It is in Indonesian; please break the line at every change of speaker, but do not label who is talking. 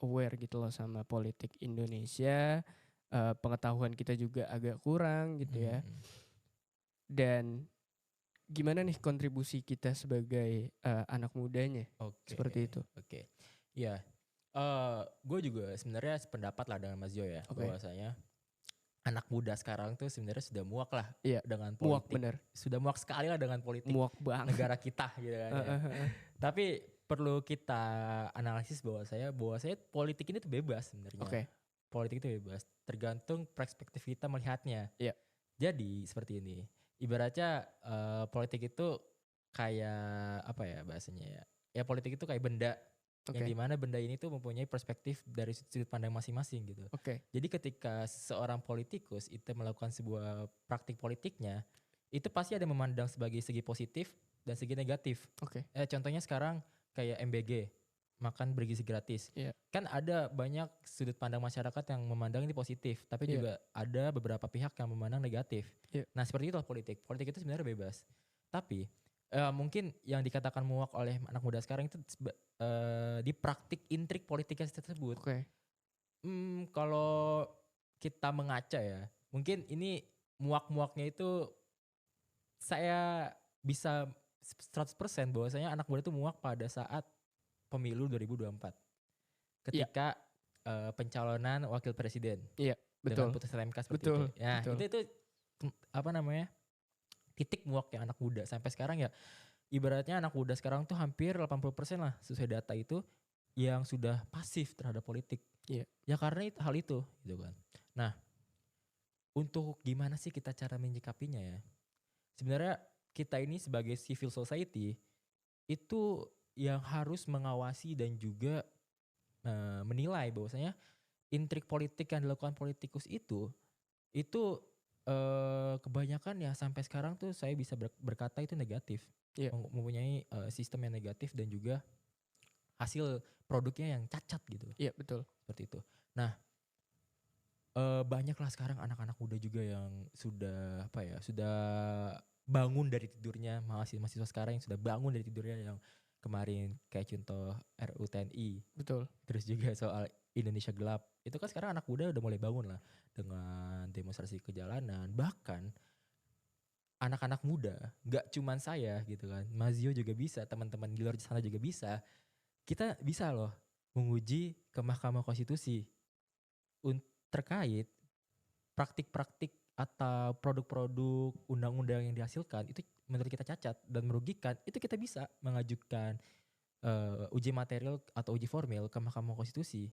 aware gitu loh sama politik Indonesia, pengetahuan kita juga agak kurang gitu ya. Dan gimana nih kontribusi kita sebagai anak mudanya seperti itu?
Oke. Ya, gue juga sebenarnya sependapat lah dengan Mas Jo ya,
Oke.
bahwasanya anak muda sekarang tuh sebenarnya sudah muak lah
Iya,
dengan
muak
politik.
bener.
Sudah muak sekali lah dengan politik
Muak banget.
negara kita gitu kan ya. Tapi perlu kita analisis bahwasanya politik ini tuh bebas sebenarnya.
Oke.
Politik itu bebas, tergantung perspektif kita melihatnya.
Iya.
Jadi seperti ini. Ibaratnya politik itu kayak apa ya bahasanya ya? Ya politik itu kayak benda.
Oke.
Yang dimana benda ini tuh mempunyai perspektif dari sudut pandang masing-masing gitu.
Oke.
Jadi ketika seorang politikus itu melakukan sebuah praktik politiknya, itu pasti ada memandang sebagai segi positif dan segi negatif.
Oke.
Contohnya sekarang kayak MBG, makan bergizi gratis.
Iya.
Kan ada banyak sudut pandang masyarakat yang memandang ini positif, tapi
Iya.
juga ada beberapa pihak yang memandang negatif.
Iya.
Nah seperti itu politik. Politik itu sebenarnya bebas. Tapi mungkin yang dikatakan muak oleh anak muda sekarang itu di praktik intrik politiknya tersebut.
Oke.
Kalau kita mengaca ya, mungkin ini muak-muaknya itu saya bisa 100% bahwasanya anak muda itu muak pada saat pemilu 2024. Ketika pencalonan wakil presiden.
Iya,
dengan
betul.
putusan MK seperti
Betul,
itu. Ya,
betul.
itu apa namanya? Titik muaknya anak muda sampai sekarang ya. Ibaratnya anak muda sekarang tuh hampir 80% lah sesuai data itu yang sudah pasif terhadap politik.
Iya.
Ya karena hal itu gitu kan. Nah, untuk gimana sih kita cara menyikapinya ya? Sebenarnya kita ini sebagai civil society itu yang harus mengawasi dan juga menilai bahwasanya intrik politik yang dilakukan politikus itu kebanyakan ya sampai sekarang tuh saya bisa berkata itu negatif.
Iya.
Mempunyai sistem yang negatif dan juga hasil produknya yang cacat gitu.
Iya, betul.
Seperti itu. Nah, banyaklah sekarang anak-anak muda juga yang sudah bangun dari tidurnya, mahasiswa sekarang yang sudah bangun dari tidurnya yang kemarin kayak contoh RUTNI.
Betul.
Terus juga soal Indonesia Gelap. Itu kan sekarang anak muda udah mulai bangun lah dengan demonstrasi ke jalanan. Bahkan anak-anak muda, gak cuman saya gitu kan, Mazio juga bisa, teman-teman di luar sana juga bisa. Kita bisa loh menguji ke Mahkamah Konstitusi terkait praktik-praktik atau produk-produk undang-undang yang dihasilkan itu menurut kita cacat dan merugikan. Itu kita bisa mengajukan uji material atau uji formil ke Mahkamah Konstitusi.